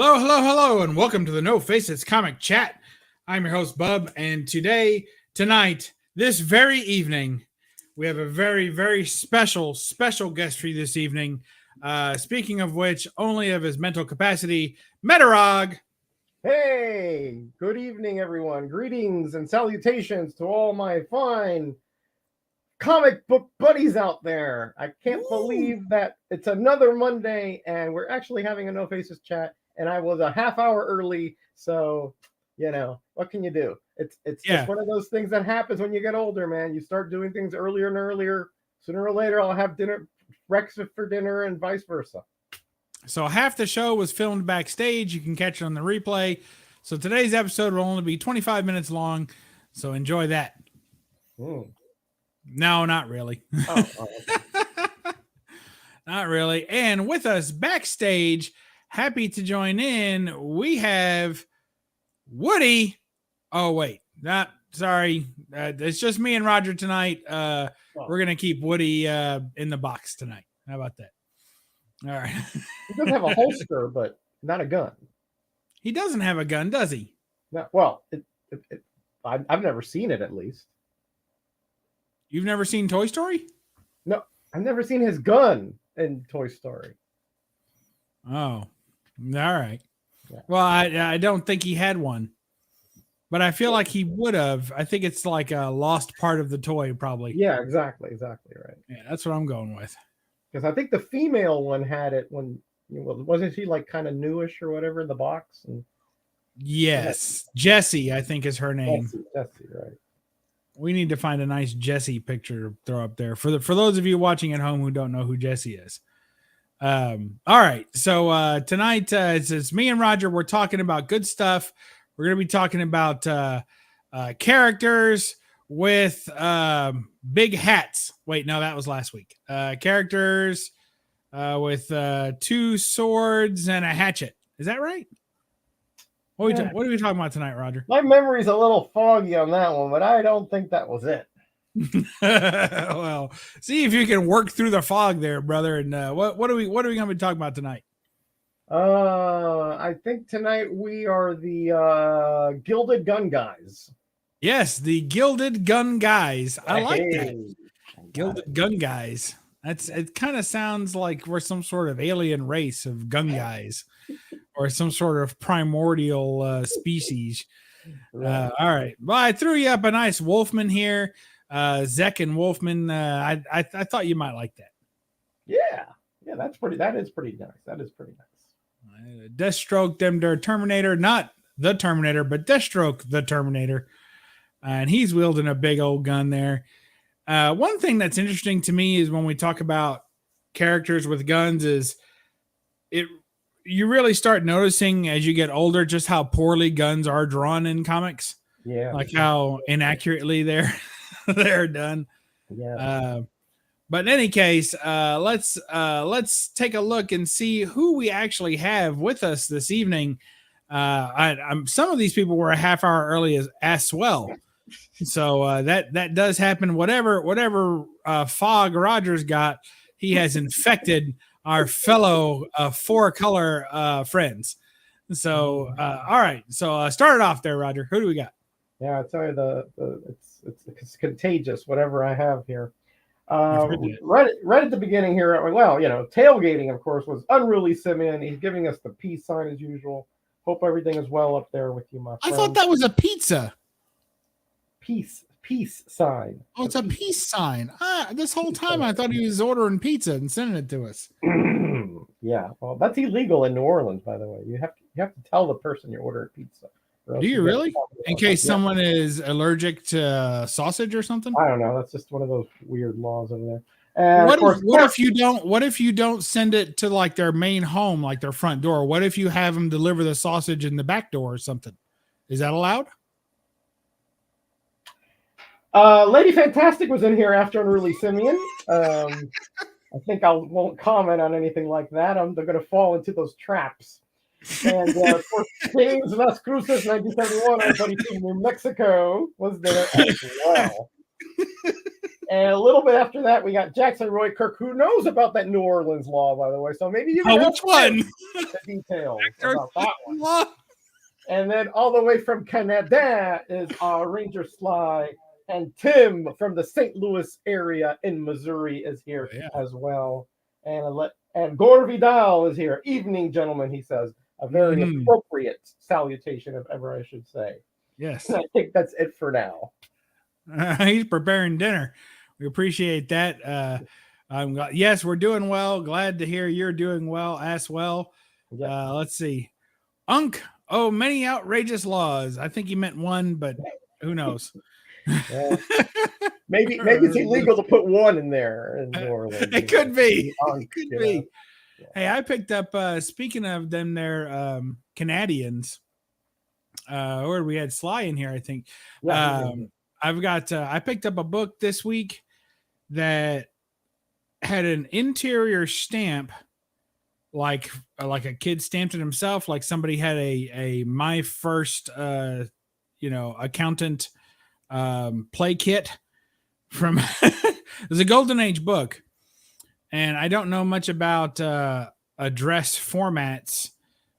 Hello, hello, hello, and welcome to the No Faces Comic Chat. I'm your host, Bub, and tonight, this very evening, we have a very, very special guest for you this evening. Speaking of which, only of his mental capacity, Metarog. Hey, good evening, everyone. Greetings and salutations to all my fine comic book buddies out there. I can't believe that it's another Monday and we're actually having a No Faces chat. And I was a half hour early, so what can you do? It's just one of those things that happens when you get older, man. You start doing things earlier and earlier. Sooner or later, I'll have breakfast for dinner, and vice versa. So half the show was filmed backstage. You can catch it on the replay. So today's episode will only be 25 minutes long. So enjoy that. No, not really. Not really. And with us backstage, happy to join in, we have Woody. Oh, wait. Sorry. It's just me and Roger tonight. We're going to keep Woody in the box tonight. How about that? All right. He does have a holster, but not a gun. He doesn't have a gun, does he? No, well, I've never seen it, at least. You've never seen Toy Story? No, I've never seen his gun in Toy Story. Oh, all right. Yeah. Well, I don't think he had one, but I feel like he would have. I think it's like a lost part of the toy, probably. Yeah, exactly right. Yeah, that's what I'm going with. Because I think the female one had it when, wasn't she like kind of newish or whatever in the box? And yes, Jessie, I think is her name. Jessie, right. We need to find a nice Jessie picture to throw up there for those of you watching at home who don't know who Jessie is. All right, so tonight it's me and Roger. We're talking about good stuff. We're going to be talking about characters with big hats. Wait, no, that was last week. Characters with two swords and a hatchet. Is that right? What are we talking about tonight, Roger? My memory's a little foggy on that one, but I don't think that was it. Well, see if you can work through the fog there, brother. And what are we going to be talking about tonight? I think tonight we are the Gilded Gun Guys. Yes, the Gilded Gun Guys. I like that. Gilded Gun Guys. It kind of sounds like we're some sort of alien race of gun guys, or some sort of primordial species. All right. Well, I threw you up a nice Wolfman here. Zek and Wolfman. I thought you might like that. Yeah, that is pretty nice. Deathstroke them, their Terminator, not the Terminator, but Deathstroke the Terminator, and he's wielding a big old gun there. One thing that's interesting to me is when we talk about characters with guns is you really start noticing as you get older just how poorly guns are drawn in comics. Yeah, like how inaccurately they're done. Yeah. But in any case, let's take a look and see who we actually have with us this evening. Some of these people were a half hour early as well. So that does happen. Whatever fog Rogers got, he has infected our fellow four-color friends. So all right. So start it off there, Roger. Who do we got? Yeah, I tell you, it's contagious. Whatever I have here. Right at the beginning here. Well, tailgating, of course, was Unruly Simeon. He's giving us the peace sign as usual. Hope everything is well up there with you, my friend. I thought that was a pizza. Peace sign. Oh, it's a peace sign. This whole time I thought he was ordering pizza and sending it to us. Yeah, well, that's illegal in New Orleans, by the way. You have to tell the person you're ordering pizza. Do you really? In case someone is allergic to sausage or something? I don't know. That's just one of those weird laws over there. And what if you don't send it to like their main home, like their front door? What if you have them deliver the sausage in the back door or something? Is that allowed? Lady Fantastic was in here after Unruly Simeon. I think I won't comment on anything like that. They're going to fall into those traps. And of course, James Las Cruces, 1971, everybody from New Mexico, was there as well. And a little bit after that, we got Jackson Roy Kirk, who knows about that New Orleans law, by the way. So maybe you can which one? the details about that one. Law? And then all the way from Canada is Ranger Sly, and Tim from the St. Louis area in Missouri is here as well. And Gore Vidal is here. Evening, gentlemen, he says. A very appropriate salutation, if ever I should say. Yes. And I think that's it for now. He's preparing dinner. We appreciate that. Yes, we're doing well. Glad to hear you're doing well as well. Yeah. Let's see. Many outrageous laws. I think he meant one, but who knows? Maybe it's illegal to put one in there in New Orleans. It could be. It could be. Yeah. Hey, I picked up, speaking of them, they're Canadians. Or we had Sly in here, I think. Yeah, I picked up a book this week that had an interior stamp, like a kid stamped it himself, like somebody had a my first accountant play kit from it was a golden age book, and I don't know much about address formats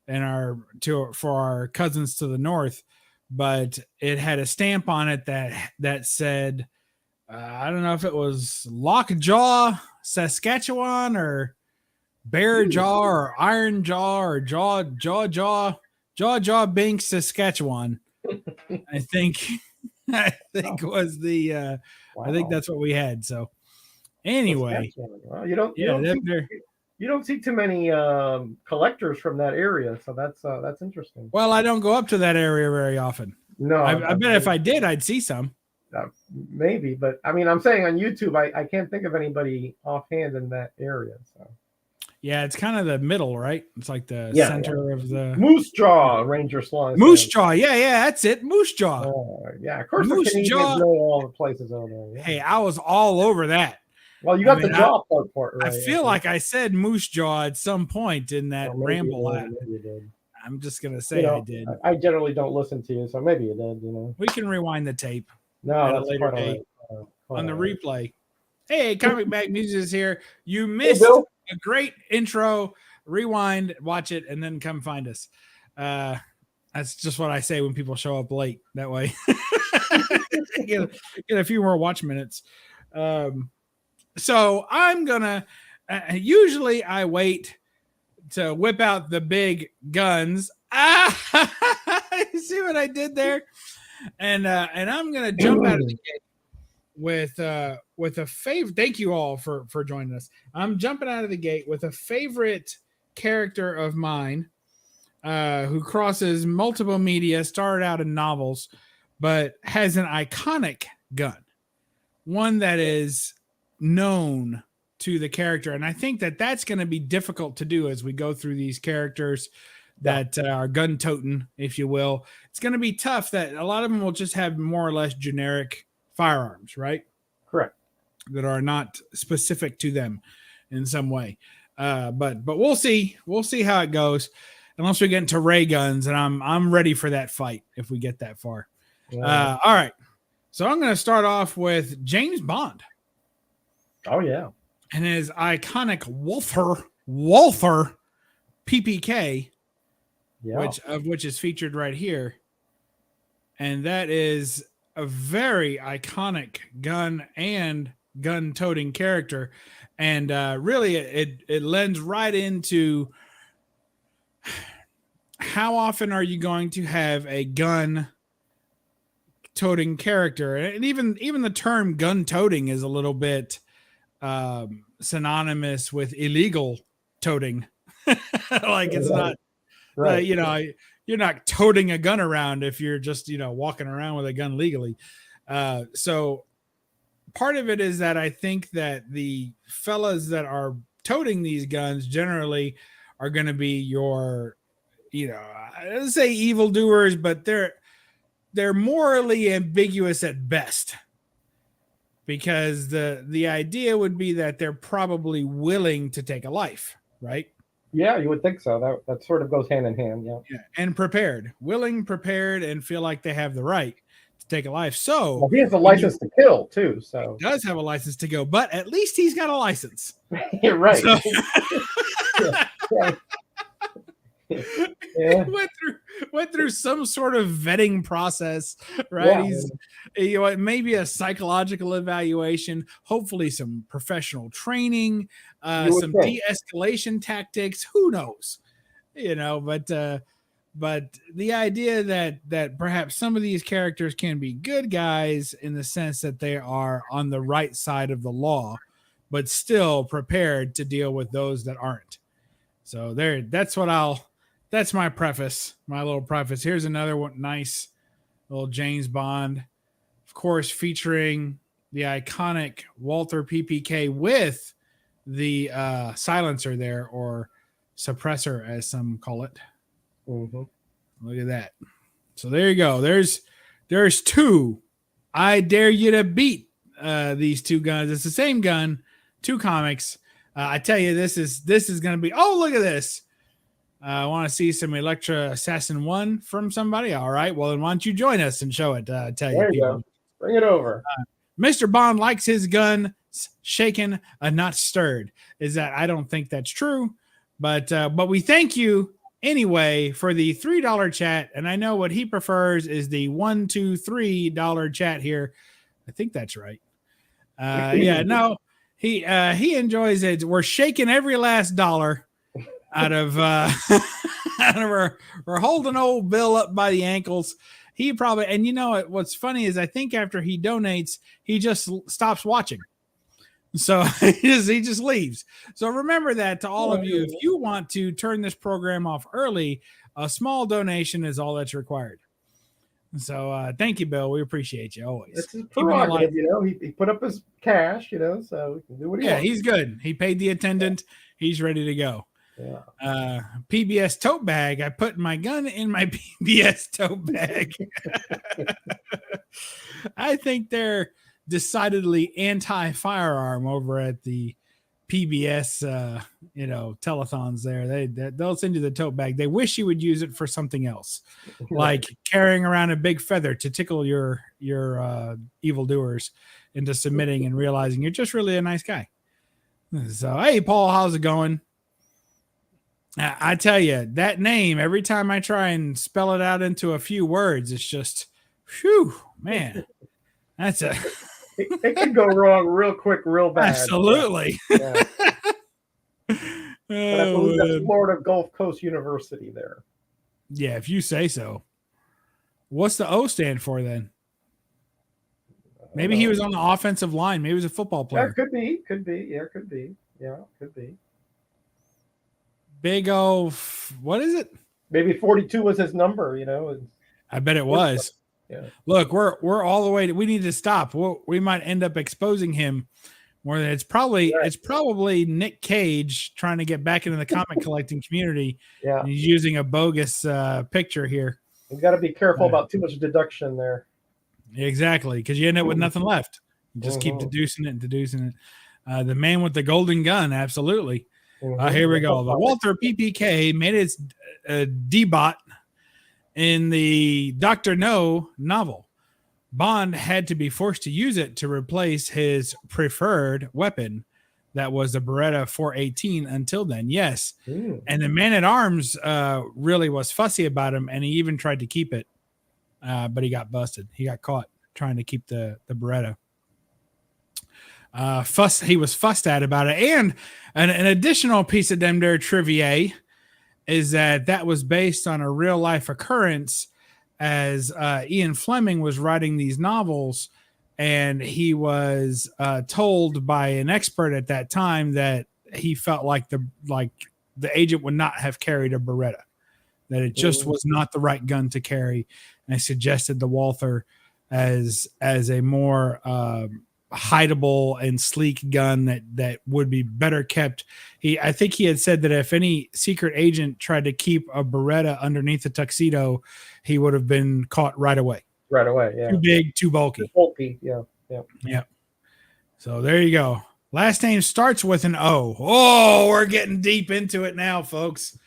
for our cousins to the north, but it had a stamp on it that said I don't know if it was Lockjaw, Saskatchewan, or Bear Jaw, or Iron Jaw, or Jaw Binks, Saskatchewan. I think was the wow. I think that's what we had. So anyway, well, you don't see too many collectors from that area, so that's interesting. Well, I don't go up to that area very often. No, I bet if I did, I'd see some. Maybe, but I mean, I'm saying on YouTube, I can't think of anybody offhand in that area. So yeah, it's kind of the middle, right? It's like the center of the Moose Jaw Ranger Sly. Moose Jaw, yeah, that's it. Moose Jaw. Yeah, of course. Moose Jaw. Know all the places over there. Yeah. Hey, I was all over that. Well, you got the jaw part right. I feel like I said Moose Jaw at some point in that ramble. Maybe you did. I'm just gonna say I did. I generally don't listen to you, so maybe you did. We can rewind the tape. No, that's later day on the replay. Hey, Comic Bag Music is here. You missed a great intro. Rewind, watch it, and then come find us. That's just what I say when people show up late. That way, get a few more watch minutes. So I'm gonna. Usually, I wait to whip out the big guns. You see what I did there? And I'm gonna jump out of the gate with a favorite. Thank you all for joining us. I'm jumping out of the gate with a favorite character of mine, who crosses multiple media. Started out in novels, but has an iconic gun, one that is known to the character, and I think that's going to be difficult to do as we go through these characters that are gun toting, if you will. It's going to be tough. That a lot of them will just have more or less generic firearms, right? Correct. That are not specific to them in some way. But we'll see. We'll see how it goes. Unless we get into ray guns, and I'm ready for that fight if we get that far. Yeah. All right. So I'm going to start off with James Bond. Oh yeah. And his iconic Walther PPK. Yeah. Which is featured right here. And that is a very iconic gun and gun-toting character. And really, it lends right into how often are you going to have a gun-toting character? And even the term gun-toting is a little bit synonymous with illegal toting. Like it's not... Right. You're not toting a gun around if you're just, walking around with a gun legally. So part of it is that I think that the fellas that are toting these guns generally are going to be your, I don't say evildoers, but they're morally ambiguous at best. Because the idea would be that they're probably willing to take a life, right? Yeah, you would think so. That sort of goes hand in hand. Yeah. And prepared, willing, prepared, and feel like they have the right to take a life. So well, he has a license to kill too. So he does have a license to go, but at least he's got a license. You're right. So, yeah. Yeah. went through some sort of vetting process, right? Yeah. Maybe a psychological evaluation, hopefully some professional training, some de-escalation tactics. Who knows? But the idea that perhaps some of these characters can be good guys in the sense that they are on the right side of the law, but still prepared to deal with those that aren't. So that's my preface, my little preface. Here's another one, nice little James Bond, of course, featuring the iconic Walther PPK with the silencer there, or suppressor as some call it. Mm-hmm. Look at that. So there you go. There's two. I dare you to beat these two guns. It's the same gun, two comics. I tell you, this is going to be. Oh, look at this. I want to see some Electra Assassin 1 from somebody. All right. Well, then why don't you join us and show it? Tell there you go. Bring it over. Mr. Bond likes his gun shaken, not stirred. I don't think that's true, but we thank you anyway for the $3 chat. And I know what he prefers is the $1, $2, $3 chat here. I think that's right. Yeah, no, he enjoys it. We're shaking every last dollar out of we're holding old Bill up by the ankles. He probably, and you know what's funny is I think after he donates, he just stops watching. So he just leaves. So remember that to all of you, if you want to turn this program off early, a small donation is all that's required. So thank you, Bill. We appreciate you always. It's his prerogative, he put up his cash, so he can do what he wants. He's good. He paid the attendant. He's ready to go. Yeah. PBS tote bag. I put my gun in my PBS tote bag. I think they're decidedly anti-firearm over at the PBS telethons there. They'll send you the tote bag. They wish you would use it for something else, like carrying around a big feather to tickle your evildoers into submitting and realizing you're just really a nice guy. So hey, Paul, how's it going? I tell you, that name, every time I try and spell it out into a few words, it's just, whew, man, that's a... It can go wrong real quick, real bad. Absolutely. Yeah. But I believe that's Florida Gulf Coast University there. Yeah, if you say so. What's the O stand for then? Maybe he was on the offensive line. Maybe he was a football player. Yeah, could be. Yeah, could be. Yeah, could be. Big O, what is it? Maybe 42 was his number, I bet it was. Yeah. Look, we're all the way. We need to stop. We might end up exposing him more than it's probably Nick Cage trying to get back into the comic collecting community. Yeah, he's using a bogus picture here. You got to be careful about too much deduction there. Exactly, because you end up with nothing left. You just keep deducing it. The man with the golden gun, absolutely. Here we go. The Walther PPK made its debut in the Dr. No novel. Bond had to be forced to use it to replace his preferred weapon. That was the Beretta 418 until then. Yes. And the Man-at-Arms really was fussy about him, and he even tried to keep it. But he got busted. He got caught trying to keep the Beretta. He was fussed at about it. And an additional piece of them there trivia is that was based on a real life occurrence, as Ian Fleming was writing these novels, and he was told by an expert at that time that he felt like the agent would not have carried a Beretta, that it just was not the right gun to carry, and I suggested the Walther as a more hideable and sleek gun that would be better kept. I think he had said that if any secret agent tried to keep a Beretta underneath a tuxedo, he would have been caught right away. Right away, yeah. Too big, too bulky. Too bulky, yeah. So there you go. Last name starts with an O. Oh, we're getting deep into it now, folks.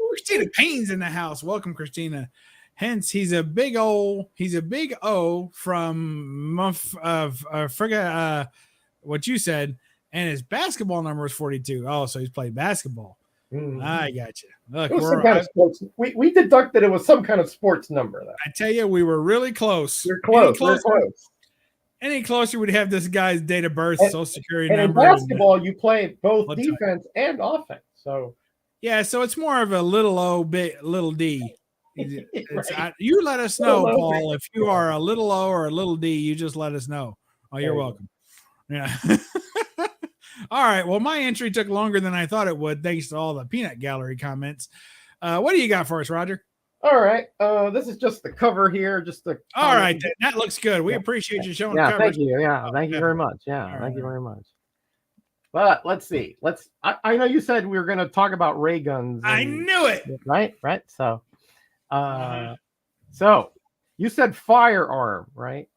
Christina Payne's in the house. Welcome, Christina. Hence, he's a big O from what you said, and his basketball number is 42. Oh, so he's played basketball. I got you. Look, it was some kind of sports. We deducted it was some kind of sports number. Though. I tell you, we were really close. You're close. We're close. Any closer, we'd have this guy's date of birth, social security number. And in basketball, you play both defense and offense. So yeah, so it's more of a little O, little D. Right. You let us know, Paul, if you are a little O or a little D. You just let us know. Oh, you're welcome. Yeah. All right. Well, my entry took longer than I thought it would, thanks to all the peanut gallery comments. What do you got for us, Roger? All right. This is just the cover here. All right. That looks good. We appreciate you showing the cover. Thank you. Yeah. Thank you very much. Yeah. Thank you very much. But let's see. I know you said we were going to talk about ray guns. I knew it. Right. So, so you said firearm, right?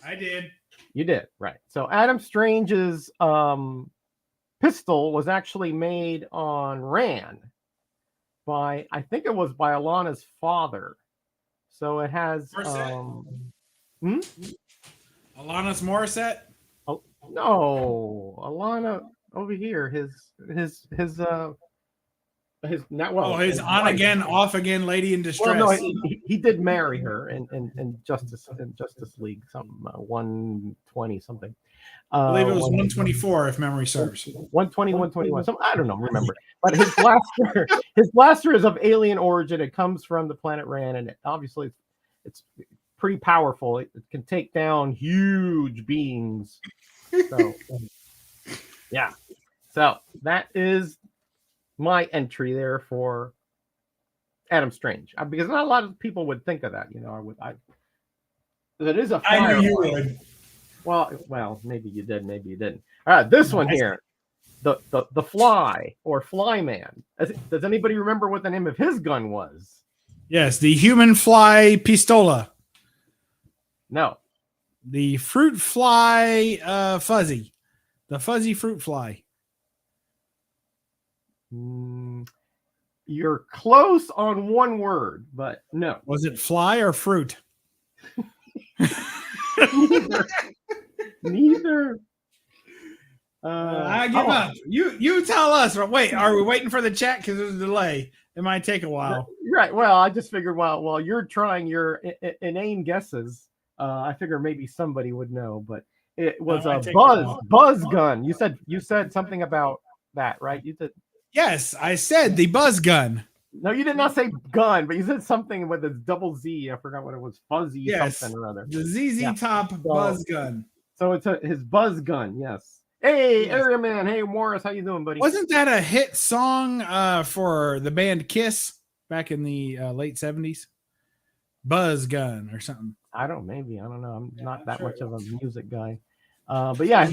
I did. You did, right. So Adam Strange's pistol was actually made on Ran by, I think it was by Alana's father. So it has Alana's Morissette? Oh no, Alana over here, his on again, off again lady in distress. Well, no, he did marry her in Justice League, something 120 something. I believe it was 124 if memory serves. 120, 121. I don't know, remember. But his blaster is of alien origin. It comes from the planet Ran, and obviously it's pretty powerful. It can take down huge beings. So yeah. So that is my entry there for Adam Strange, because not a lot of people would think of that. It is a firearm. I knew you would. Well, maybe you did, maybe you didn't. All right, this one here, the Fly or Flyman. Does anybody remember what the name of his gun was? Yes, the Human Fly Pistola. No, the Fruit Fly Fuzzy, the Fuzzy Fruit Fly. You're close on one word, but no. Was it fly or fruit? Neither. I give up. You tell us. Wait, are we waiting for the chat? Because there's a delay. It might take a while. Right. Well, I just figured while you're trying your inane guesses, I figure maybe somebody would know. But it was a buzz gun. You said something about that, right? You said. Yes, I said the buzz gun. No, you did not say gun, but you said something with a double Z. I forgot what it was. Fuzzy something or other. The ZZ Top buzz gun. So it's his buzz gun. Yes. Hey, Area Man. Hey, Morris. How you doing, buddy? Wasn't that a hit song for the band Kiss back in the late 70s? Buzz gun or something. I don't know. I'm not that much of a music guy. But yeah,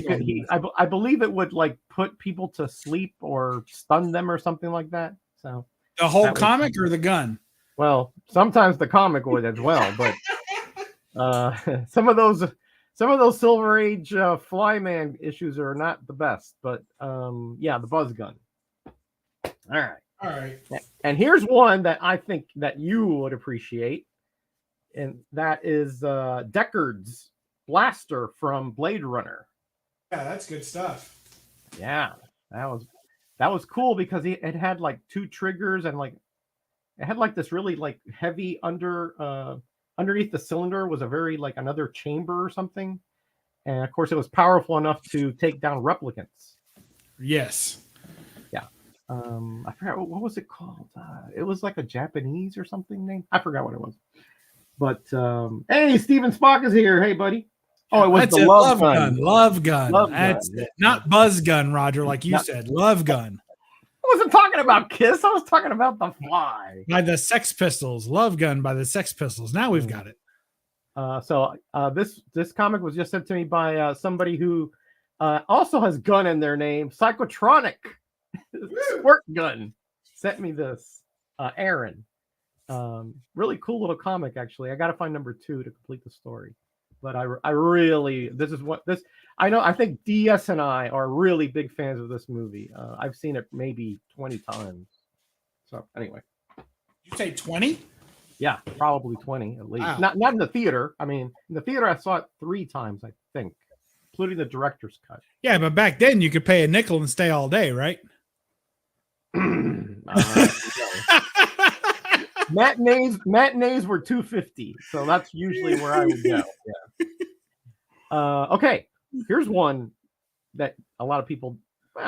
I believe it would like put people to sleep or stun them or something like that. So the whole comic or the gun? Well, sometimes the comic would as well, but some of those Silver Age Flyman issues are not the best. But yeah, the buzz gun. All right. And here's one that I think that you would appreciate, and that is Deckard's blaster from Blade Runner. Yeah, that's good stuff. Yeah, that was cool because it had like two triggers and like it had like this really like heavy underneath the cylinder was a very like another chamber or something, and of course it was powerful enough to take down replicants. Yes. Yeah. I forgot what was it called. It was like a Japanese or something name. I forgot what it was. But hey, Steven Spock is here. Hey, buddy. Oh, it was that's the love gun. Love gun. That's not buzz gun, Roger, like you said. Love gun. I wasn't talking about Kiss. I was talking about the Fly. By the Sex Pistols. Love gun by the Sex Pistols. Now we've got it. So this comic was just sent to me by somebody who also has gun in their name. Psychotronic Squirt Gun sent me this. Aaron. Really cool little comic, actually. I got to find number 2 to complete the story. But I really, I think DS and I are really big fans of this movie. I've seen it maybe 20 times. So anyway. You say 20? Yeah, probably 20 at least. Wow. Not in the theater. I mean, in the theater, I saw it 3 times, I think, including the director's cut. Yeah, but back then you could pay a nickel and stay all day, right? Matinees were $2.50, so that's usually where I would go. Yeah. Okay, here's one that a lot of people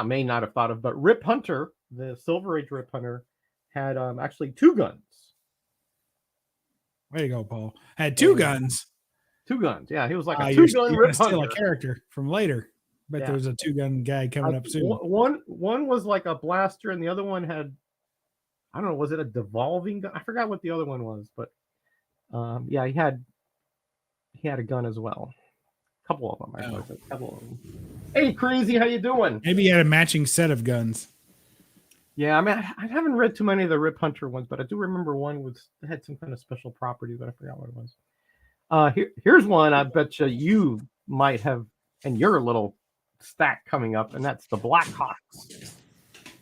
may not have thought of, but Rip Hunter, the Silver Age Rip Hunter, had actually 2 guns. Way to go, Paul. Had 2 guns. 2 guns. Yeah, he was like a 2-gun you're Rip steal Hunter. a character from later. But Yeah. there's a 2-gun guy coming up soon. One was like a blaster, and the other one had, I don't know, was it a devolving gun? I forgot what the other one was, but yeah, he had a gun as well. A couple of them. A couple of them. Hey, Crazy, how you doing? Maybe he had a matching set of guns. Yeah, I mean, I haven't read too many of the Rip Hunter ones, but I do remember one had some kind of special property, but I forgot what it was. Here's one I bet you might have in your little stack coming up, and that's the Blackhawks.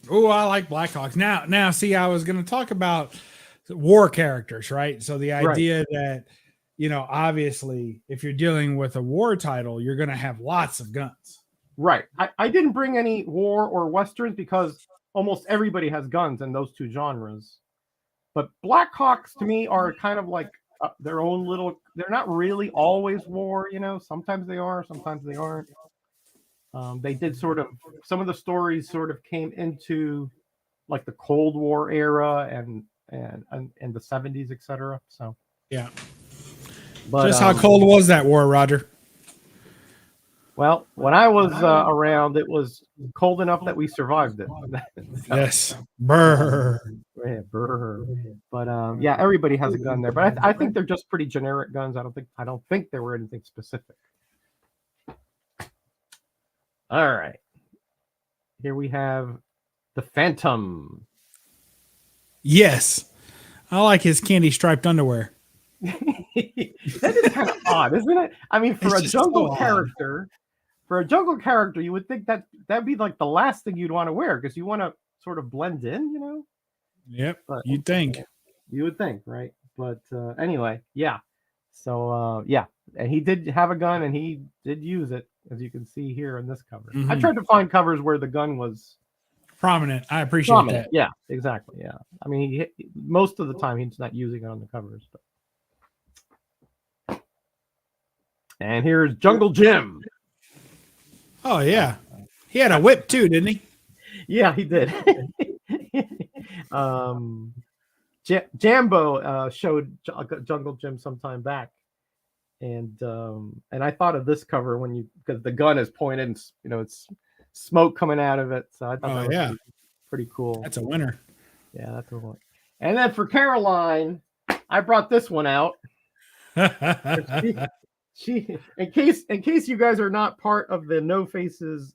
Oh, I like Blackhawks. Now, see, I was going to talk about war characters, right? So the idea that, obviously, if you're dealing with a war title, you're going to have lots of guns. Right. I didn't bring any war or westerns because almost everybody has guns in those 2 genres. But Blackhawks to me are kind of like their own little. They're not really always war, Sometimes they are, sometimes they aren't. They did some of the stories sort of came into like the Cold War era and the 70s, etc. So yeah. But just how cold was that war, Roger? Well, when I was around, it was cold enough that we survived it. So, yes. Brr. Yeah, brr. But yeah, everybody has a gun there. But I think they're just pretty generic guns. I don't think there were anything specific. All right. Here we have the Phantom. Yes. I like his candy striped underwear. That is kind of odd, isn't it? I mean, for a jungle character, you would think that'd be like the last thing you'd want to wear because you want to sort of blend in, Yep. But you'd think. You would think, right? But anyway, yeah. So yeah, and he did have a gun, and he did use it, as you can see here in this cover. Mm-hmm. I tried to find covers where the gun was prominent. I appreciate that. Yeah, exactly. Yeah, I mean, most of the time he's not using it on the covers. But... And here's Jungle Jim. Oh yeah, he had a whip too, didn't he? Yeah, he did. Jambo showed Jungle Jim some time back, and I thought of this cover because the gun is pointed and it's smoke coming out of it. So I thought that was pretty cool. That's a winner. Yeah, that's a winner. And then for Caroline, I brought this one out. She in case you guys are not part of the No Faces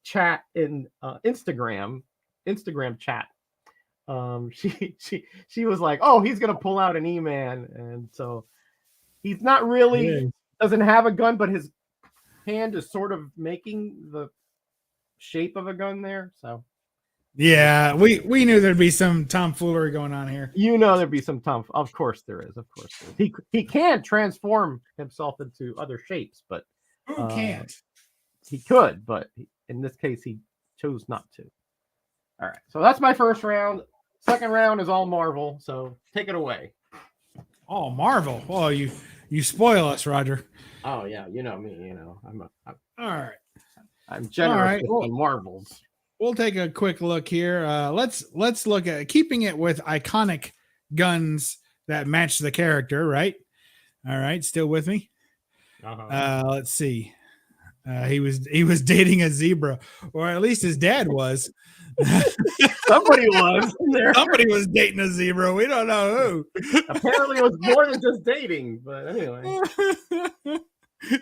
chat in Instagram chat. She was like, oh, he's gonna pull out an E-Man, and so he's not really doesn't have a gun, but his hand is sort of making the shape of a gun there. So yeah, we knew there'd be some tomfoolery going on here. There'd be some of course there is. He can transform himself into other shapes, but who can't? He could, but in this case he chose not to. All right, so that's my first round. Second round is all Marvel, so take it away. Oh, Marvel! Oh, you spoil us, Roger. Oh yeah, you know me. I'm all right. I'm generous with Marvels. We'll take a quick look here. Let's look at keeping it with iconic guns that match the character, right? All right, still with me? Let's see. He was dating a zebra, or at least his dad was. Somebody was there. Somebody was dating a zebra. We don't know who. Apparently, it was more than just dating. But anyway,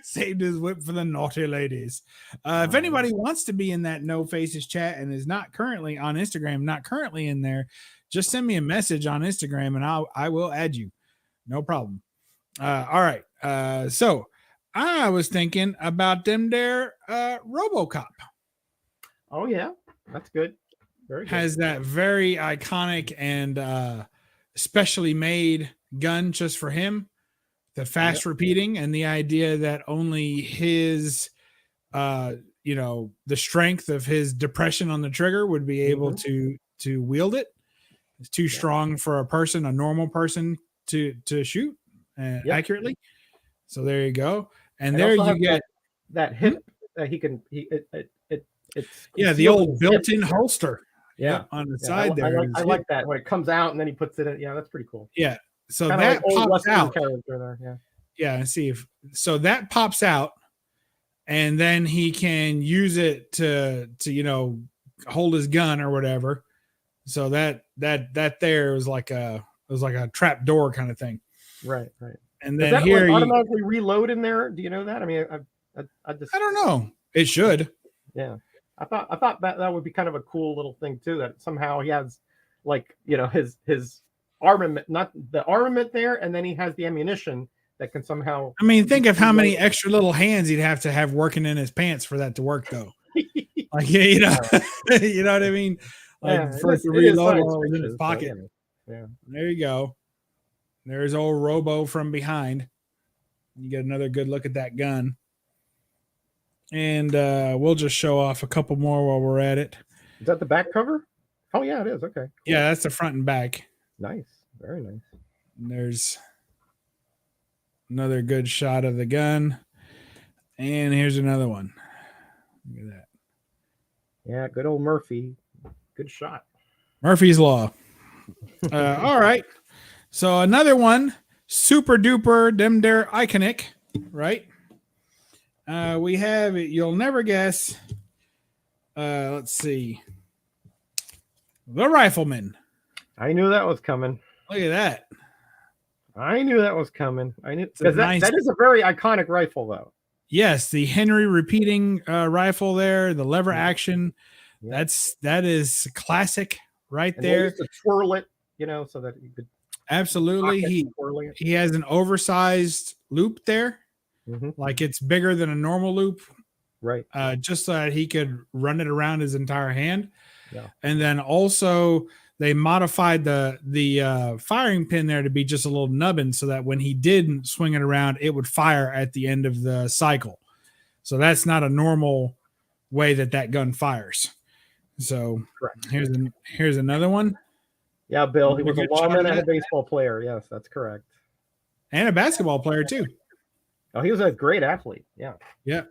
saved his whip for the naughty ladies. If anybody wants to be in that No Faces chat and is not currently on Instagram, not currently in there, just send me a message on Instagram and I will add you. No problem. All right. So I was thinking about them there RoboCop. Oh yeah, that's good. Very good. Has that very iconic and specially made gun just for him, the fast repeating, and the idea that only his the strength of his depression on the trigger would be able to wield it. It's too strong for a normal person to shoot accurately. So there you go. And there you get that hip that he can it's the old built-in holster. On the side there. I like that when it comes out and then he puts it in. Yeah, that's pretty cool. Yeah. So kinda that like pops out. Character there. Yeah, and see if so that pops out, and then he can use it to hold his gun or whatever. So that there was like a trap door kind of thing. Right. And then here automatically reload in there. Do you know that? I mean, I don't know. It should. Yeah. I thought that would be kind of a cool little thing too, that somehow he has his armament, not the armament there, and then he has the ammunition that can somehow. I mean, think of how many extra little hands he'd have to have working in his pants for that to work, though. Like, you know what I mean? Like for it to reload all in his pocket. Yeah. There you go. There's old Robo from behind. You get another good look at that gun. And we'll just show off a couple more while we're at it. Is that the back cover? Oh, yeah, it is. Okay. Cool. Yeah, that's the front and back. Nice. Very nice. And there's another good shot of the gun. And here's another one. Look at that. Yeah, good old Murphy. Good shot. Murphy's Law. All right. So another one. Super duper dem dare iconic, right? We have it. You'll never guess. Let's see. The Rifleman. I knew that was coming. Look at that. I knew that was coming. I knew because that is a very iconic rifle, though. Yes, the Henry repeating rifle there, the lever action. Yeah. That is classic right and there. Used to twirl it, so that you could. Absolutely, he has an oversized loop there. Like it's bigger than a normal loop, right? Just so that he could run it around his entire hand. Yeah. And then also they modified the firing pin there to be just a little nubbin, so that when he did swing it around, it would fire at the end of the cycle. So that's not a normal way that gun fires. So correct. Here's another one. Yeah, Bill. He was a lawman and a baseball player. Yes, that's correct. And a basketball player too. Oh, he was a great athlete. Yeah. Yeah.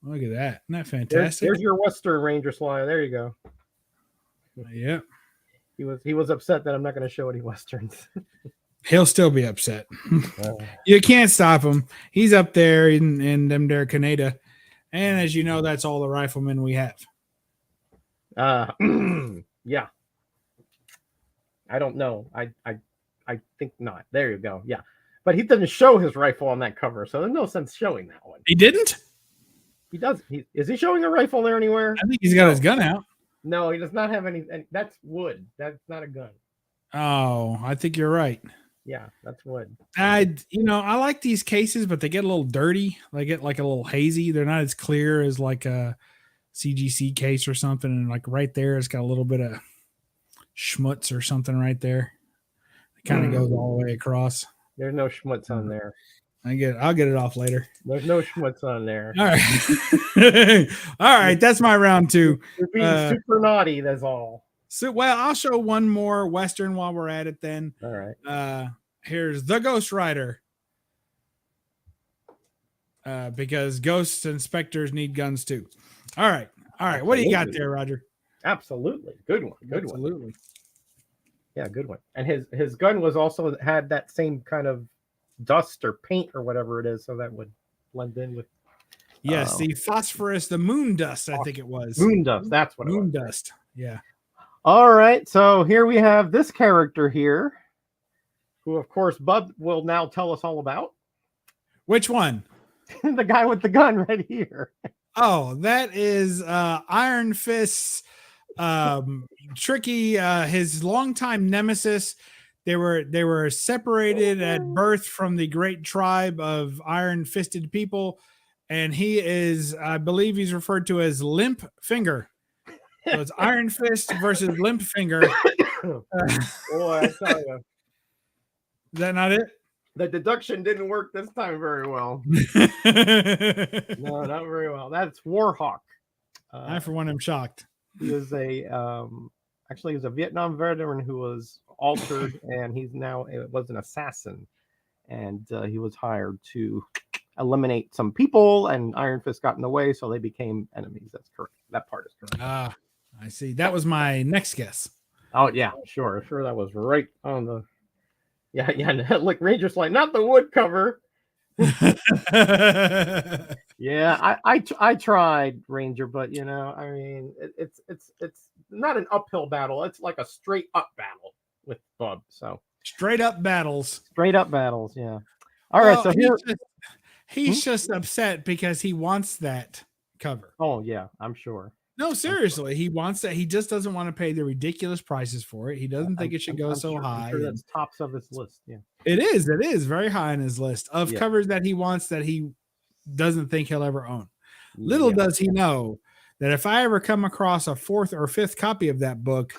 Look at that. Isn't that fantastic? There's your Western Ranger slide. There you go. Yeah. He was upset that I'm not going to show any Westerns. He'll still be upset. You can't stop him. He's up there in them there Canada. And as you know, that's all the riflemen we have. Yeah. I don't know. I think not. There you go. Yeah. But he doesn't show his rifle on that cover, so there's no sense showing that one. He didn't? He does. Is he showing a rifle there anywhere? I think he's got his gun out. No, he does not have any. That's wood. That's not a gun. Oh, I think you're right. Yeah, that's wood. I like these cases, but they get a little dirty. They get like a little hazy. They're not as clear as like a CGC case or something. And like right there, it's got a little bit of schmutz or something right there. It kind of goes all the way across. There's no schmutz on there. I'll get it off later. There's no schmutz on there. All right. All right. That's my round two. You're being super naughty. That's all. So, well, I'll show one more Western while we're at it then. All right. Here's the Ghost Rider. Because ghosts and specters need guns too. All right. Absolutely. What do you got there, Roger? Absolutely. Good one. Absolutely. One. Yeah, good one. And his gun was also had that same kind of dust or paint or whatever it is, so that would blend in with. Yes, the phosphorus, the moon dust, I think it was. Moon dust, that's what moon it was. Dust. Yeah. All right, so here we have this character here, who of course Bub will now tell us all about. Which one? The guy with the gun right here. Oh, that is Iron Fist's Tricky, his longtime nemesis. They were separated at birth from the great tribe of iron-fisted people, and he is, I believe, he's referred to as Limp Finger. So it's Iron Fist versus Limp Finger. Boy, I tell you. Is that not it? The deduction didn't work this time very well. No, not very well. That's Warhawk. I, for one, am shocked. He was actually, he was a Vietnam veteran who was altered, and was an assassin. And he was hired to eliminate some people, and Iron Fist got in the way, so they became enemies. That's correct. That part is correct. Ah, I see. That was my next guess. Oh yeah, sure that was right on the. Yeah. Like Ranger's like, not the wood cover. Yeah, I tried Ranger, but I mean, it's not an uphill battle. It's like a straight up battle with Bub. So straight up battles. Yeah. All right. So he's just upset because he wants that cover. Oh yeah, I'm sure. No, seriously, he wants that. He just doesn't want to pay the ridiculous prices for it. He doesn't think it should go so high. I'm sure that's tops of his list. Yeah, it is very high on his list of covers that he wants that he doesn't think he'll ever own. Little does he know that if I ever come across a 4th or 5th copy of that book,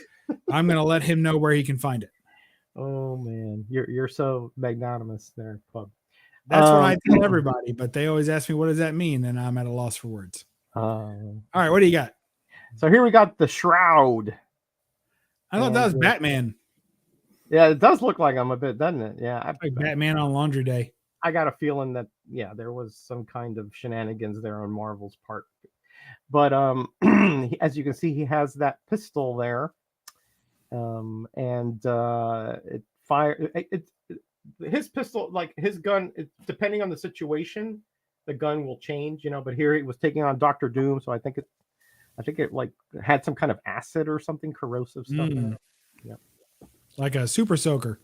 I'm going to let him know where he can find it. Oh man, you're so magnanimous there, Bub. That's what I tell everybody, but they always ask me, what does that mean? And I'm at a loss for words. All right, what do you got? So here we got the Shroud. I thought that was Batman. Yeah, it does look like him a bit, doesn't it? Yeah, like Batman on Laundry Day. I got a feeling that there was some kind of shenanigans there on Marvel's part. But as you can see, he has that pistol there, and it fire. His pistol, like his gun, depending on the situation, the gun will change. But here he was taking on Dr. Doom, so I think it like had some kind of acid or something corrosive stuff in it. Yeah, like a super soaker.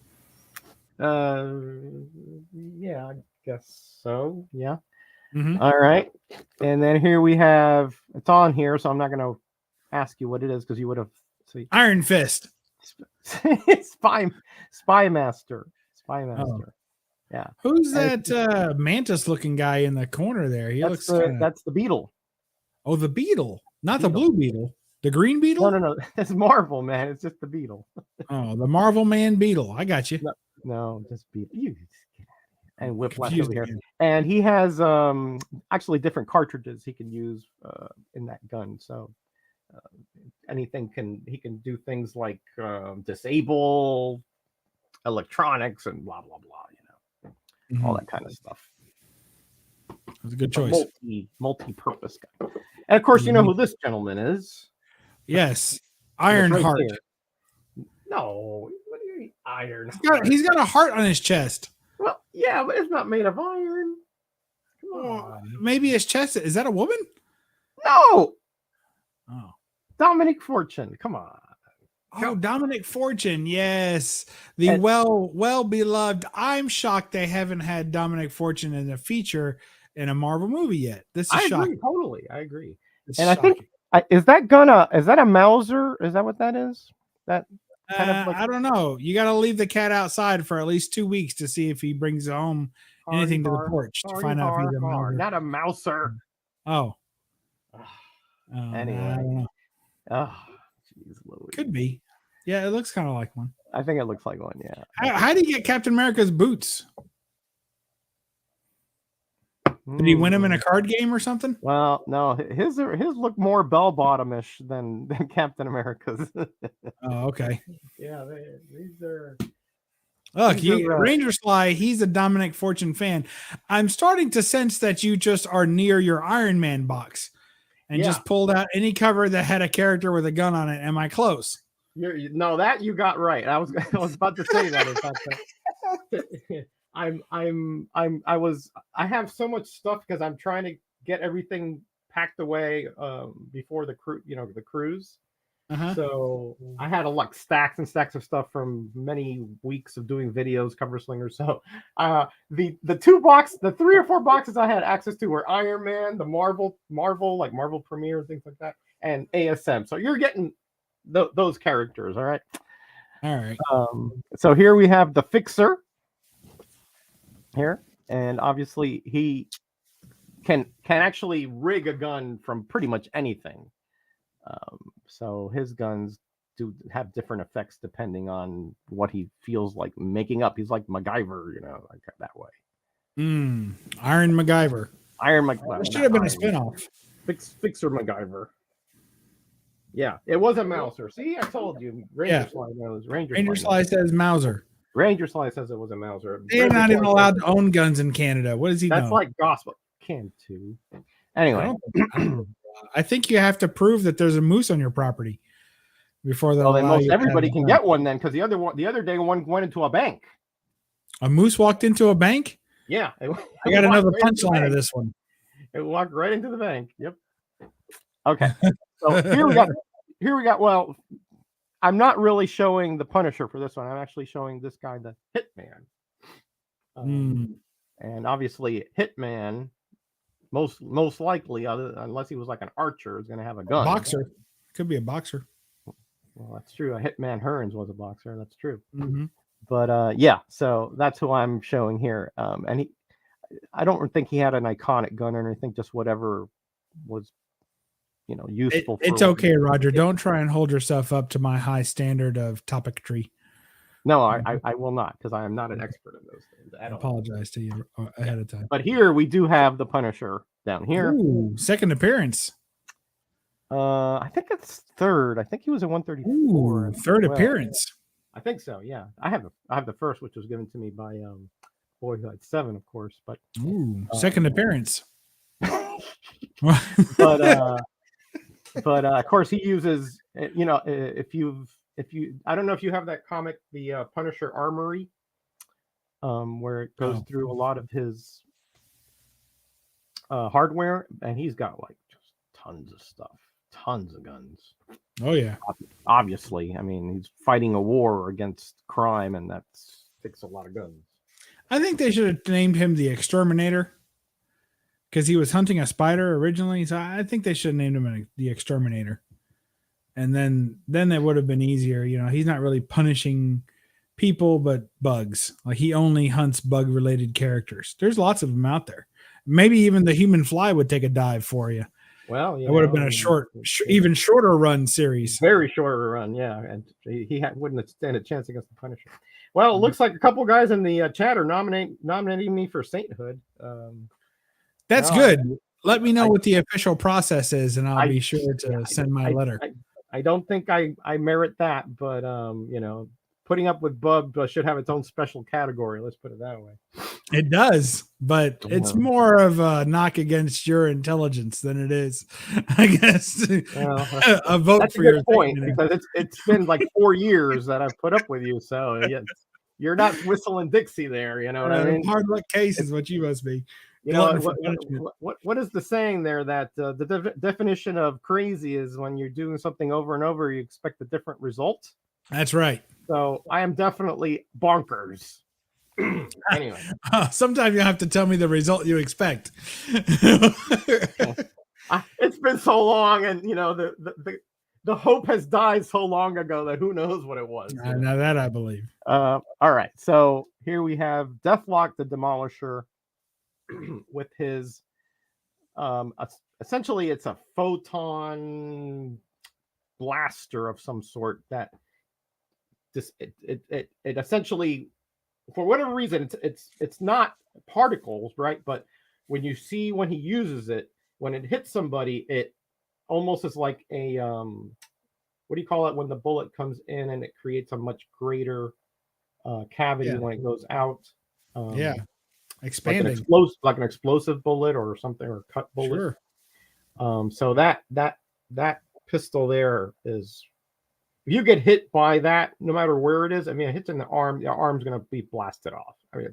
Yeah, I guess so. Yeah. Mm-hmm. All right, and then here we have, it's on here, so I'm not going to ask you what it is because you would have. Iron Fist. Spy Master. Oh. Yeah. Who's that mantis looking guy in the corner there? That's the Beetle. Oh, the Beetle. Not the blue Beetle. The green Beetle? No. It's Marvel, man. It's just the Beetle. Oh, the Marvel Man Beetle. I got you. No, just Beetle. You just get out of here. And Whiplash over here. And he has actually different cartridges he can use in that gun. So he can do things like disable electronics and blah blah blah. All that kind of stuff. That's a good choice. Multi-purpose guy. And of course, you know who this gentleman is. Yes, Ironheart. No, what do you mean iron? He's got a heart on his chest. Well, yeah, but it's not made of iron. Come on. Maybe his chest. Is that a woman? No. Oh, Dominic Fortune. Come on. Oh, Dominic Fortune. Yes, the well beloved. I'm shocked they haven't had Dominic Fortune in a feature in a Marvel movie yet. This is shocking. Totally, I agree. And I think is that a Mauser? Is that what that is? That kind of I don't know. You got to leave the cat outside for at least 2 weeks to see if he brings home anything to the porch to find out if he's a Mauser. Not a Mouser. Oh. Anyway. I don't know. Oh, geez, Louis. Could be. Yeah, it looks kind of like one. I think it looks like one. Yeah. How do you get Captain America's boots? Did he win him in a card game or something? Well, no, his look more bell-bottomish than Captain America's. Oh, okay. Yeah, these are. Look, Ranger Sly, he's a Dominic Fortune fan. I'm starting to sense that you just are near your Iron Man box and just pulled out any cover that had a character with a gun on it. Am I close? No, that you got right. I was about to say that. I have so much stuff because I'm trying to get everything packed away before the cruise. So I had stacks and stacks of stuff from many weeks of doing videos, cover slingers. So the 3 or 4 boxes I had access to were Iron Man, the Marvel like Marvel Premiere and things like that, and ASM. So you're getting those characters, all right. So here we have the Fixer here, and obviously he can actually rig a gun from pretty much anything. So his guns have different effects depending on what he feels like making up. He's like MacGyver, like that way. Iron MacGyver. It should have been a spinoff. Fixer MacGyver. Yeah, it was a Mouser. See, I told you. Ranger Sly knows. Ranger Sly says Mauser. Ranger Sly says it was a Mauser. They're not even allowed to own guns in Canada. What does he know? That's like gospel. Can too. Anyway, I think you have to prove that there's a moose on your property before they'll allow most you everybody can get one then, because the other day one went into a bank. A moose walked into a bank? Yeah. I got another punchline of this one. It walked right into the bank. Yep. Okay. So here we got. Well, I'm not really showing the Punisher for this one. I'm actually showing this guy, the Hitman. And obviously, Hitman, most likely, unless he was like an archer, is going to have a gun. Boxer. Could be a boxer. Well, that's true. Hitman Hearns was a boxer. That's true. Mm-hmm. But yeah, so that's who I'm showing here. And I don't think he had an iconic gun or anything. Just whatever was, useful. It's okay, Roger. Don't try and hold yourself up to my high standard of topicry. No, I will not, because I am not an expert in those things. I apologize to you ahead of time. But here we do have the Punisher down here. Ooh, second appearance. I think it's third. I think he was in 134. Ooh, third appearance. I think so. Yeah, I have the first, which was given to me by Boyhood 7, of course. But second appearance. but of course he uses. If you I don't know if you have that comic, the Punisher Armory, where it goes through a lot of his hardware, and he's got like just tons of stuff. Tons of guns. Oh yeah. Obviously, I mean, he's fighting a war against crime, and that takes a lot of guns. I think they should have named him the Exterminator, because he was hunting a spider originally. So I think they should have named him the Exterminator, and then it would have been easier. He's not really punishing people, but bugs. Like, he only hunts bug-related characters. There's lots of them out there. Maybe even the Human Fly would take a dive for you. Well, it would have been a even shorter run series. Very shorter run, yeah. And he wouldn't stand a chance against the Punisher. Well, it looks like a couple guys in the chat are nominating me for sainthood. That's good. Let me know what the official process is, and I'll be sure to send my letter. I don't think I merit that, but putting up with Bub should have its own special category. Let's put it that way. It does, but it's more of a knock against your intelligence than it is, I guess. A vote that's for a good your point, because it's been like 4 years that I've put up with you, so you're not whistling Dixie there. You know what I mean? Hard luck case is what you must be. What is the saying there, that the definition of crazy is when you're doing something over and over, you expect a different result? That's right. So I am definitely bonkers. Anyway, sometimes you have to tell me the result you expect. It's been so long, and the hope has died so long ago that who knows what it was. Now that I believe. All right, so here we have Deathlock the Demolisher with his essentially it's a photon blaster of some sort that it essentially, for whatever reason, it's not particles, right? But when he uses it, when it hits somebody, it almost is like a what do you call it when the bullet comes in and it creates a much greater cavity when it goes out? Expanding, like an explosive bullet or something, or cut bullet. Sure. So that pistol there is, if you get hit by that, no matter where it is, I mean, it hits in the arm's going to be blasted off. I mean,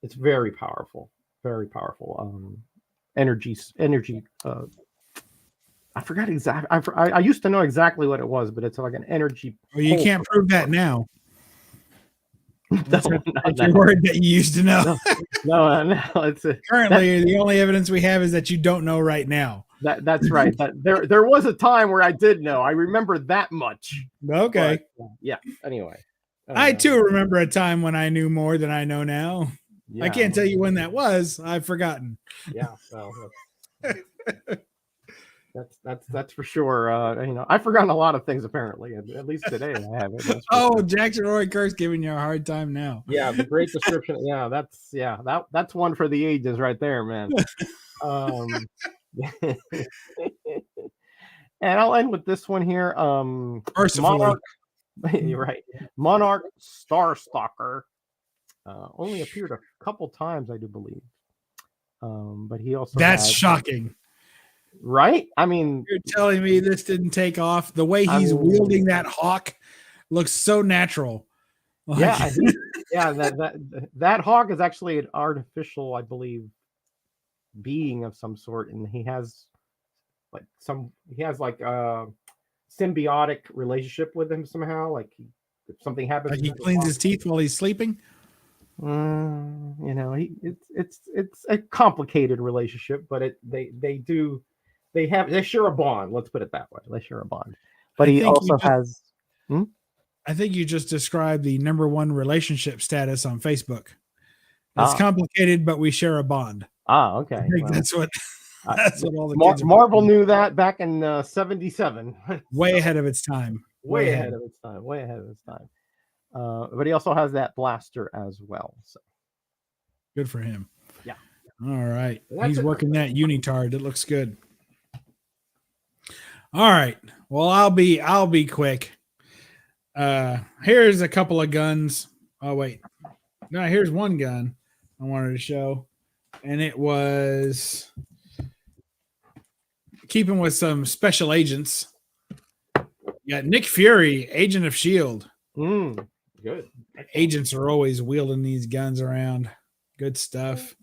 it's very powerful, very powerful. Energy. I forgot exactly. I used to know exactly what it was, but it's like an energy. Well, you can't prove that now. That's No, your word that you used to know. No. It's currently the only evidence we have is that you don't know right now. That's right. There was a time where I did know. I remember that much. Okay. But, yeah. Anyway, I too remember a time when I knew more than I know now. Yeah. I can't tell you when that was. I've forgotten. Yeah. So That's for sure. I've forgotten a lot of things apparently. At least today I have it. Oh, Jackson Roy Kirk's giving you a hard time now. Yeah, the Great Description. Yeah, that's one for the ages right there, man. Um, and I'll end with this one here. Mercifully. Monarch, you're right. Monarch Starstalker only appeared a couple times, I do believe. But he also That's shocking. Right? I mean, you're telling me this didn't take off? The way he's wielding that hawk looks so natural. Yeah, that hawk is actually an artificial, I believe, being of some sort, and he has like a symbiotic relationship with him somehow. Like if something happens, like he cleans his teeth while he's sleeping. It's a complicated relationship, but they share a bond. Let's put it that way. They share a bond. But he also has. I think you just described the #1 relationship status on Facebook. It's complicated, but we share a bond. Okay. I think that's what all the kids Marvel knew that back in '77. Way ahead of its time. Way ahead of its time. But he also has that blaster as well. So good for him. Yeah. All right. He's working that unitard. It looks good. All right. Well, I'll be quick. Here's a couple of guns. Oh wait. No, here's one gun I wanted to show. And it was keeping with some special agents. You got Nick Fury, Agent of S.H.I.E.L.D. Good. Agents are always wielding these guns around. Good stuff.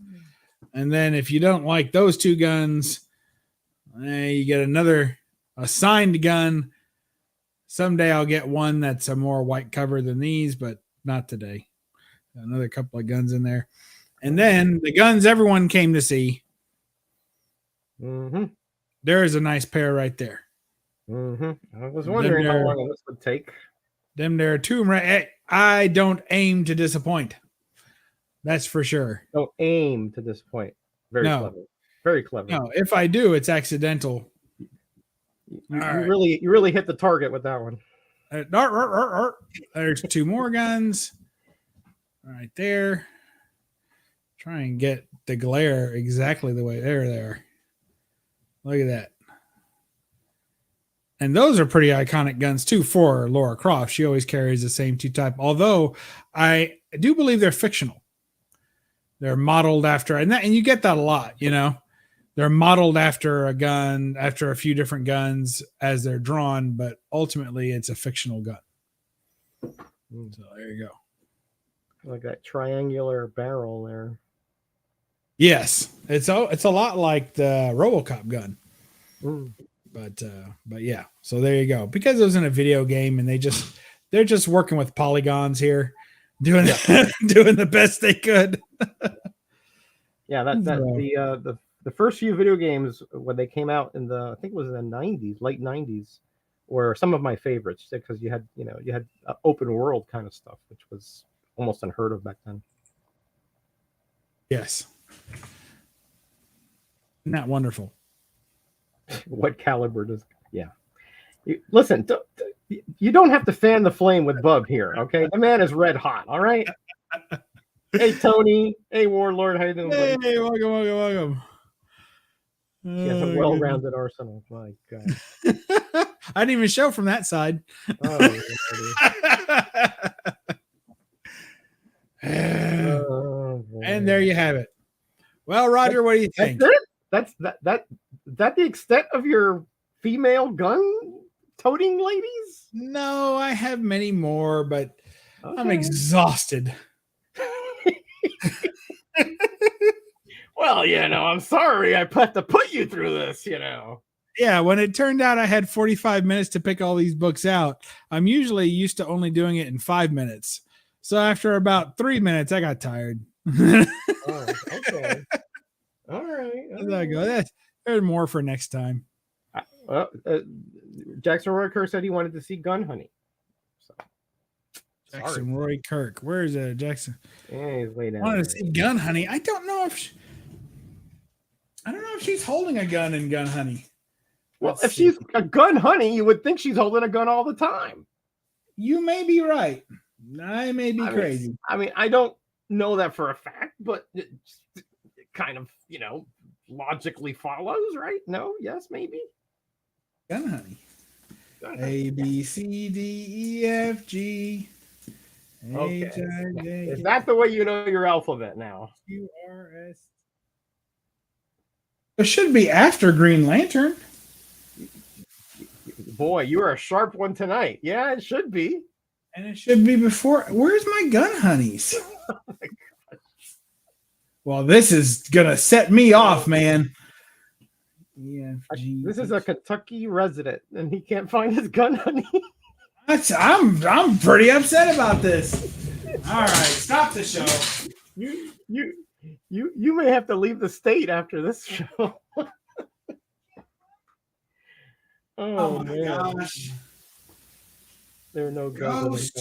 And then if you don't like those two guns, you get another assigned gun. Someday I'll get one that's a more white cover than these, but not today. Another couple of guns in there. And then the guns everyone came to see. There is a nice pair right there. I was wondering how long this would take. Them there are two. I don't aim to disappoint. That's for sure. Don't aim to disappoint. Clever. Very clever. No, if I do, it's accidental. You really hit the target with that one. There's two more guns right there. Try and get the glare exactly the way there. Look at that. And those are pretty iconic guns too for Laura Croft. She always carries the same two type. Although I do believe they're fictional. They're modeled after, and you get that a lot, you know. They're modeled after a gun, after a few different guns as they're drawn, but ultimately it's a fictional gun. So there you go. Like that triangular barrel there. Yes, it's a lot like the RoboCop gun. But yeah, so there you go. Because it was in a video game and they're just working with polygons here, doing the best they could. Yeah, the first few video games when they came out I think it was in the 90s, late 90s, were some of my favorites because you had open world kind of stuff, which was almost unheard of back then. Yes. Isn't that wonderful? What caliber does? Yeah. Listen, you don't have to fan the flame with Bub here, okay? The man is red hot, all right? Hey, Tony. Hey, Warlord. How you doing, buddy? Hey, welcome. He has a well-rounded arsenal. My God. I didn't even show from that side. And there you have it. Well, Roger, what do you think? That's that the extent of your female gun toting ladies? No, I have many more, but okay. I'm exhausted. Well, I'm sorry I have to put you through this, Yeah, when it turned out I had 45 minutes to pick all these books out, I'm usually used to only doing it in 5 minutes. So after about 3 minutes, I got tired. Oh, okay. All right. There's more for next time. Jackson Roy Kirk said he wanted to see Gun Honey. So, Jackson Roy Kirk. Where is that, Jackson? Yeah, he's way down. I wanted to see Gun Honey. I don't know if she's holding a gun in Gun Honey. Well, Let's if see. she's a gun honey, you would think she's holding a gun all the time. You may be right. I may be crazy. I don't know that for a fact, but it kind of, logically follows, right? No, yes, maybe. Gun honey. A B C D E F G Okay. H I J. Is that the way you know your alphabet now? Q R S. It should be after Green Lantern. Boy, you are a sharp one tonight. Yeah, it should be. And it should be before. Where's my gun honeys? Oh my God. Well, this is gonna set me off, man. E-F-G. This is a Kentucky resident, and he can't find his gun honey. I'm pretty upset about this. All right, stop the show. You may have to leave the state after this show. Oh my gosh. There are no Ghost.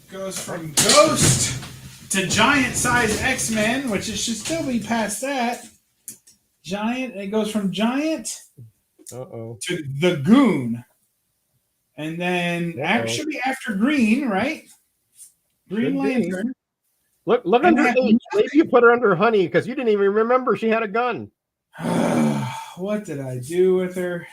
Goes from Ghost to giant size X-Men, which it should still be past that. Giant. It goes from Giant to the Goon. And then actually after Green, right? Green Lantern. Look under H. Maybe you put her under Honey because you didn't even remember she had a gun. What did I do with her?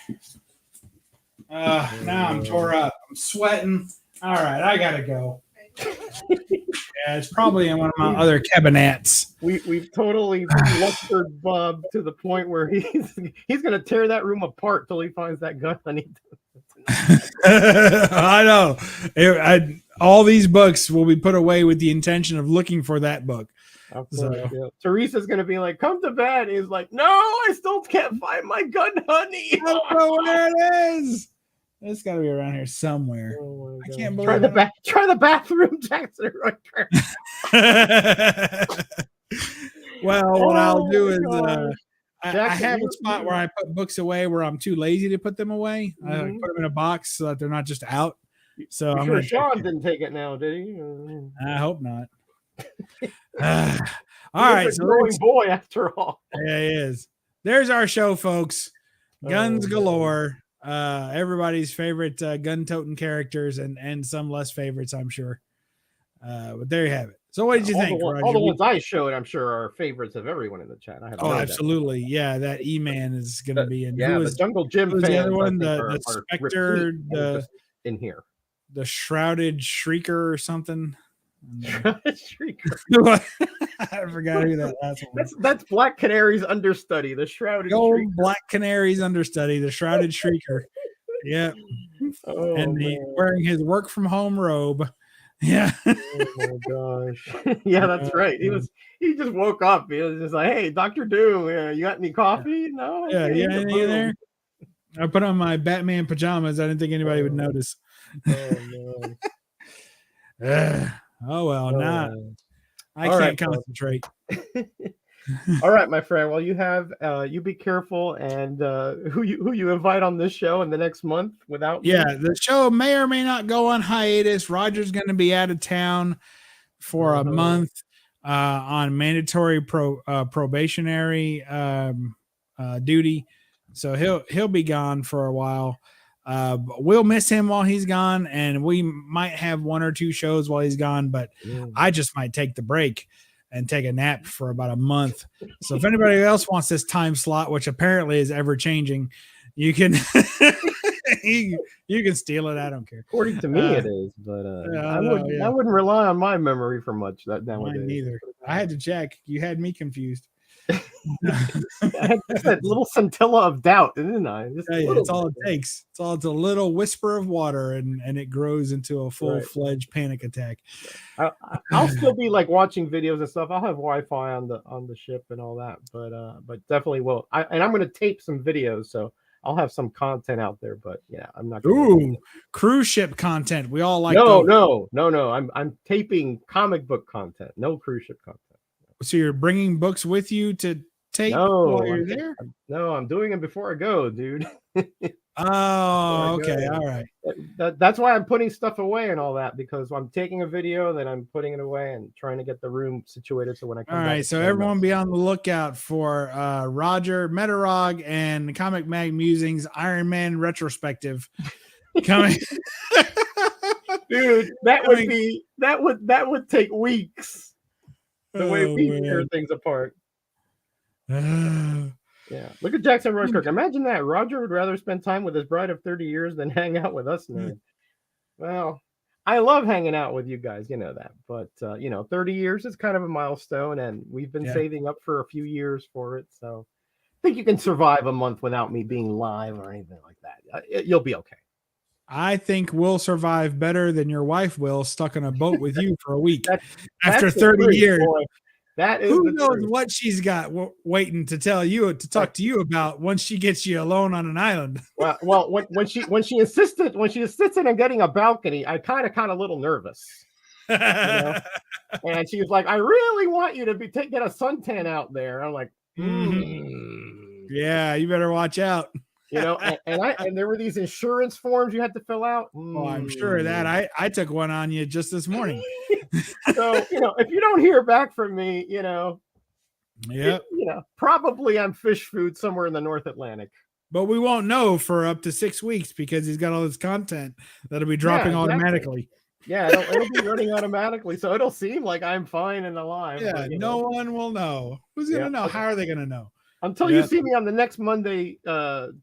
Now I'm tore up. I'm sweating. All right, I gotta go. Yeah, it's probably in one of my other cabinets. We've totally lectured Bub to the point where he's gonna tear that room apart till he finds that gun. I know. All these books will be put away with the intention of looking for that book. Teresa's gonna be like, "Come to bed." He's like, "No, I still can't find my gun, honey." I don't know where it is. It's got to be around here somewhere. Oh I can't believe Try the bathroom, Jackson. Well, what I'll do is I have a spot where I put books away where I'm too lazy to put them away. I put them in a box so that they're not just out. So I'm sure Sean didn't take it now, did he? I hope not. All right, so growing boy after all. Yeah, he is. There's our show, folks. Guns galore. Everybody's favorite gun-toting characters and some less favorites, I'm sure. But there you have it. So what did you think, Roger? All the ones I showed, I'm sure, are favorites of everyone in the chat. Absolutely. Yeah, that E-Man is going to be in. Yeah, the Jungle Jim fans. The other one, the Spectre, in here. The Shrouded Shrieker or something. Shrieker. I forgot who that last one was. That's Black Canary's understudy, the Shrouded Shrieker. Black Canary's understudy, the Shrouded Shrieker. Yeah. Wearing his work from home robe. Yeah. Oh my gosh. Yeah, that's right. He just woke up. He was just like, "Hey, Dr. Doom, you got any coffee?" No. Yeah, anything in there? I put on my Batman pajamas. I didn't think anybody would notice. Oh no. Oh well, not. I can't concentrate. All right, my friend. Well, you be careful, and who you invite on this show in the next month without me? Yeah, the show may or may not go on hiatus. Roger's going to be out of town for a month on mandatory probationary duty, so he'll be gone for a while. We'll miss him while he's gone, and we might have one or two shows while he's gone, but I just might take the break and take a nap for about a month. So if anybody else wants this time slot, which apparently is ever changing, you can you can steal it. I don't care. According to me, it is, but I wouldn't rely on my memory for much that nowadays. Mine neither. I had to check. You had me confused. I had that little scintilla of doubt, didn't I? It's all it takes. It's a little whisper of water, and it grows into a full-fledged panic attack. I'll still be like watching videos and stuff. I'll have Wi-Fi on the ship and all that, but definitely will. I'm going to tape some videos, so I'll have some content out there. But yeah, I'm not. Cruise ship content. We all like. No. I'm taping comic book content. No cruise ship content. So you're bringing books with you to tape No, while you're there? no, I'm doing it before I go, dude. Oh, okay. All right. That's why I'm putting stuff away and all that, because I'm taking a video, then I'm putting it away and trying to get the room situated so when I come All back. right. So everyone be on the lookout for Roger Metarog and Comic Mag Musings Iron Man retrospective coming. Dude, that would take weeks. The way we tear things apart. Yeah. Look at Jackson Rose Kirk. Imagine that. Roger would rather spend time with his bride of 30 years than hang out with us, man. Well, I love hanging out with you guys, you know that. But 30 years is kind of a milestone, and we've been saving up for a few years for it. So I think you can survive a month without me being live or anything like that. You'll be okay. I think we'll survive better than your wife will, stuck in a boat with you for a week after 30 years. Boy. That is who knows what she's got waiting to tell you, to talk to you about once she gets you alone on an island. Well, when she insisted on getting a balcony, I kind of a little nervous. And she was like, "I really want you to get a suntan out there." I'm like, yeah, you better watch out. And there were these insurance forms you had to fill out. Oh, I'm sure of that. I took one on you just this morning. So, if you don't hear back from me, probably I'm fish food somewhere in the North Atlantic. But we won't know for up to 6 weeks because he's got all this content that'll be dropping automatically. Yeah, it'll be running automatically, so it'll seem like I'm fine and alive. Yeah, but, no one will know. Who's gonna know? How are they gonna know? Until you see me on the next Monday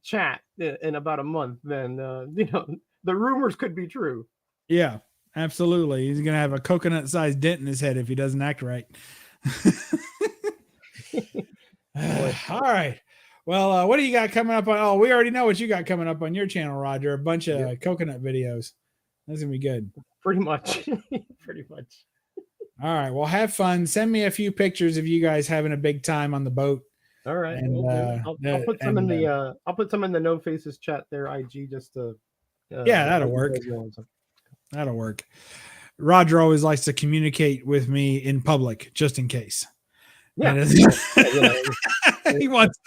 chat in about a month, then the rumors could be true. Yeah, absolutely. He's gonna have a coconut-sized dent in his head if he doesn't act right. All right. Well, what do you got coming up on? Oh, we already know what you got coming up on your channel, Roger. A bunch of coconut videos. That's gonna be good. Pretty much. Pretty much. All right. Well, have fun. Send me a few pictures of you guys having a big time on the boat. All right. And, I'll put some in the I'll put some in the No Faces chat there, IG, just to that'll work. That'll work. Roger always likes to communicate with me in public, just in case. Yeah. He wants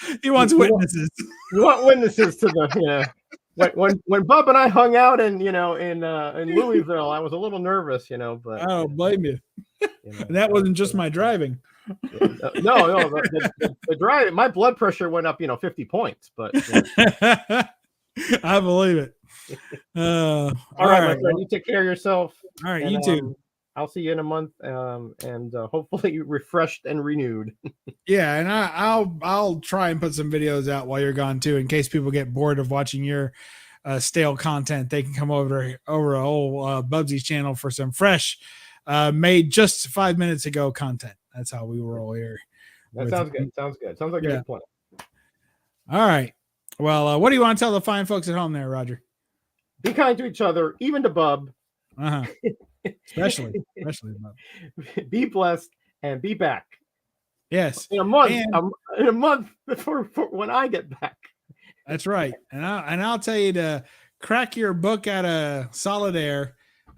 witnesses. You want witnesses to the when Bub and I hung out in Louisville, I was a little nervous, but I don't blame you. That wasn't just my driving. No, the driving, my blood pressure went up 50 points, but I believe it. All right, my friend, you take care of yourself. All right, you too. I'll see you in a month, and hopefully refreshed and renewed. Yeah, and I'll try and put some videos out while you're gone too, in case people get bored of watching your stale content. They can come over old BUB'S channel for some fresh, made just 5 minutes ago content. That's how we roll here. That sounds good. Sounds like a good plan. All right. Well, what do you want to tell the fine folks at home there, Roger? Be kind to each other, even to Bub. Especially Bub. Be blessed and be back. Yes. In a month before when I get back. That's right. And I'll tell you to crack your book out of solid air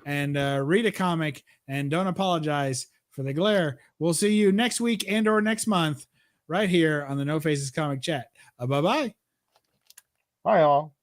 and read a comic and don't apologize for the glare. We'll see you next week and or next month right here on the No Faces Comic Chat. Bye-bye. Bye, all.